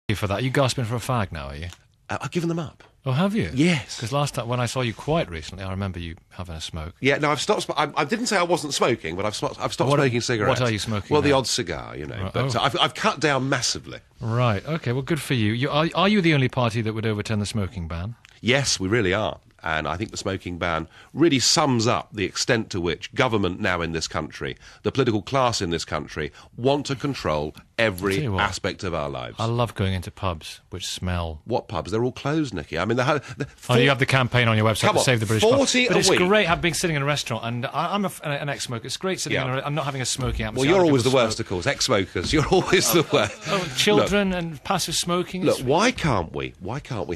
you for that. Are you gasping for a fag now, are you? I've given them up. Oh, have you? Yes. Because last time, when I saw you quite recently, I remember you having a smoke. Yeah, no, I've stopped. I didn't say I wasn't smoking, but I've stopped smoking cigarettes. What are you smoking Well, the now? odd cigar, you know. Right, But I've cut down massively. Right, OK, well, good for you. Are you the only party that would overturn the smoking ban? Yes, we really are. And I think the smoking ban really sums up the extent to which government now in this country, the political class in this country, want to control every aspect of our lives. I love going into pubs which smell. What pubs? They're all closed, Nicky. I mean, you have the campaign on your website to save the British pub. 40 But a it's week. great having been sitting in a restaurant, and I'm an ex-smoker. It's great sitting I'm not having a smoking atmosphere. Well, you're always the worst, of course. Ex-smokers, you're always the worst. Children and passive smoking. Look, why can't we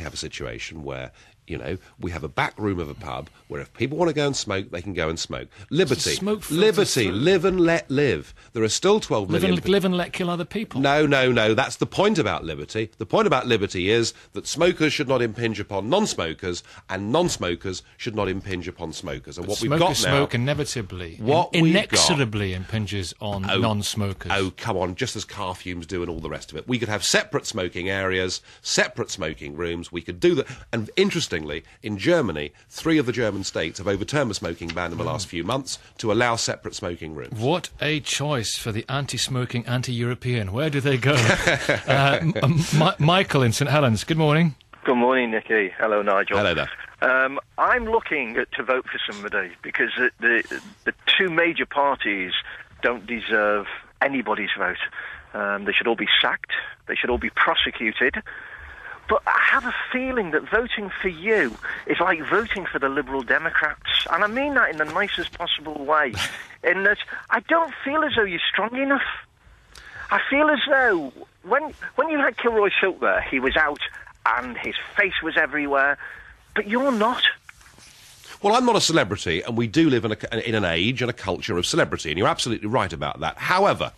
have a situation where, you know, we have a back room of a pub where if people want to go and smoke, they can go and smoke. Liberty. Liberty. Live and let live. There are still 12 million... Live and let kill other people. No. That's the point about liberty. The point about liberty is that smokers should not impinge upon non-smokers and non-smokers should not impinge upon smokers. And what we've got now... Smoke inevitably, inexorably impinges on non-smokers. Oh, come on, just as car fumes do and all the rest of it. We could have separate smoking areas, separate smoking rooms. We could do that. And interestingly, in Germany, 3 of the German states have overturned the smoking ban in the last few months to allow separate smoking rooms. What a choice for the anti-smoking, anti-European. Where do they go? Michael in St Helens, good morning. Good morning, Nicky. Hello, Nigel. Hello there. I'm looking to vote for somebody because the two major parties don't deserve anybody's vote. They should all be sacked. They should all be prosecuted. But I have a feeling that voting for you is like voting for the Liberal Democrats. And I mean that in the nicest possible way. In that I don't feel as though you're strong enough. I feel as though when you had Kilroy Silk there, he was out and his face was everywhere. But you're not. Well, I'm not a celebrity, and we do live in an age and a culture of celebrity, and you're absolutely right about that. However,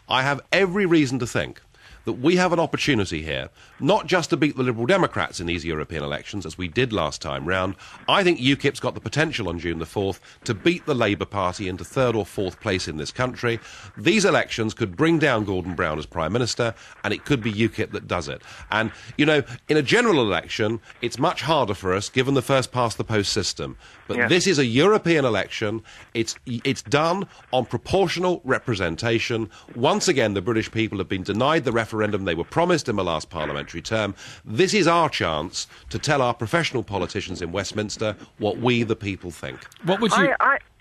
I have every reason to think that we have an opportunity here, not just to beat the Liberal Democrats in these European elections, as we did last time round. I think UKIP's got the potential on June the 4th to beat the Labour Party into 3rd or 4th place in this country. These elections could bring down Gordon Brown as Prime Minister, and it could be UKIP that does it. And, you know, in a general election, it's much harder for us, given the first-past-the-post system. But this is a European election. It's done on proportional representation. Once again, the British people have been denied the referendum they were promised in the last parliamentary term. This is our chance to tell our professional politicians in Westminster what we, the people, think. What would you...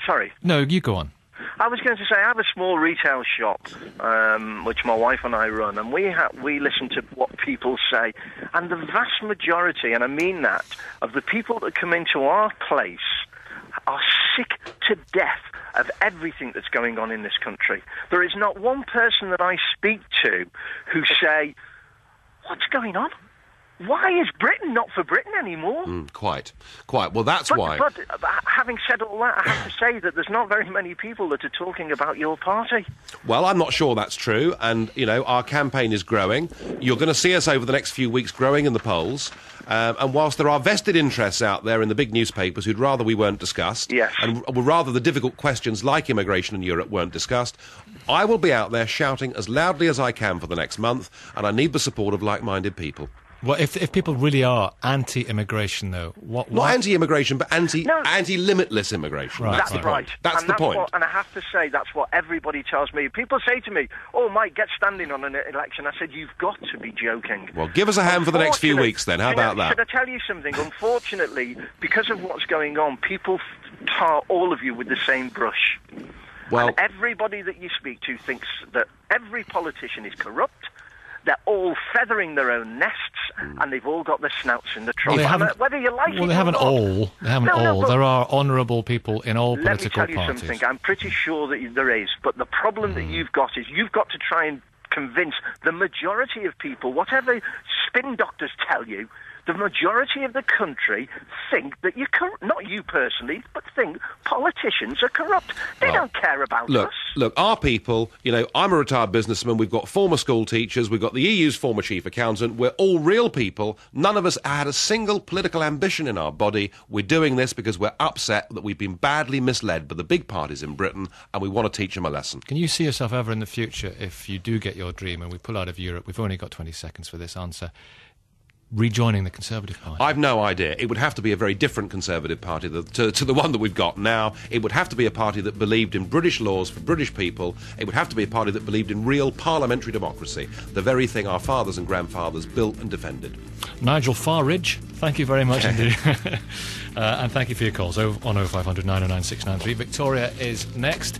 Sorry. No, you go on. I was going to say, I have a small retail shop, which my wife and I run, and we listen to what people say. And the vast majority, and I mean that, of the people that come into our place are sick to death of everything that's going on in this country. There is not one person that I speak to who say, what's going on? Why is Britain not for Britain anymore? Quite. Well, that's why. But having said all that, I have to say that there's not very many people that are talking about your party. Well, I'm not sure that's true, and, you know, our campaign is growing. You're going to see us over the next few weeks growing in the polls. And whilst there are vested interests out there in the big newspapers who'd rather we weren't discussed, and would rather the difficult questions like immigration in Europe weren't discussed, I will be out there shouting as loudly as I can for the next month, and I need the support of like-minded people. Well, if people really are anti-immigration, though, what? Not anti-immigration, but anti-limitless immigration. Right, that's the point. That's the point. And I have to say, that's what everybody tells me. People say to me, "Oh, Mike, get standing on an election." I said, "You've got to be joking." Well, give us a hand for the next few weeks, then. How about that? Should I tell you something? Unfortunately, because of what's going on, people tar all of you with the same brush. Well, and everybody that you speak to thinks that every politician is corrupt. They're all feathering their own nests, and they've all got their snouts in the trough. Whether you like it or not. Well, they haven't all. They haven't all. There are honourable people in all political parties. Let me tell you something. I'm pretty sure that there is. But the problem that you've got is you've got to try and convince the majority of people, whatever spin doctors tell you, the majority of the country think that not you personally, but think politicians are corrupt. They don't care about us. Look, our people, you know, I'm a retired businessman, we've got former school teachers, we've got the EU's former chief accountant, we're all real people. None of us had a single political ambition in our body. We're doing this because we're upset that we've been badly misled by the big parties in Britain, and we want to teach them a lesson. Can you see yourself ever in the future, if you do get your dream and we pull out of Europe, we've only got 20 seconds for this answer, rejoining the Conservative Party? I've no idea. It would have to be a very different Conservative Party to the one that we've got now. It would have to be a party that believed in British laws for British people. It would have to be a party that believed in real parliamentary democracy, the very thing our fathers and grandfathers built and defended. Nigel Farage, thank you very much indeed. And thank you for your calls on 0500 909 693. Victoria is next.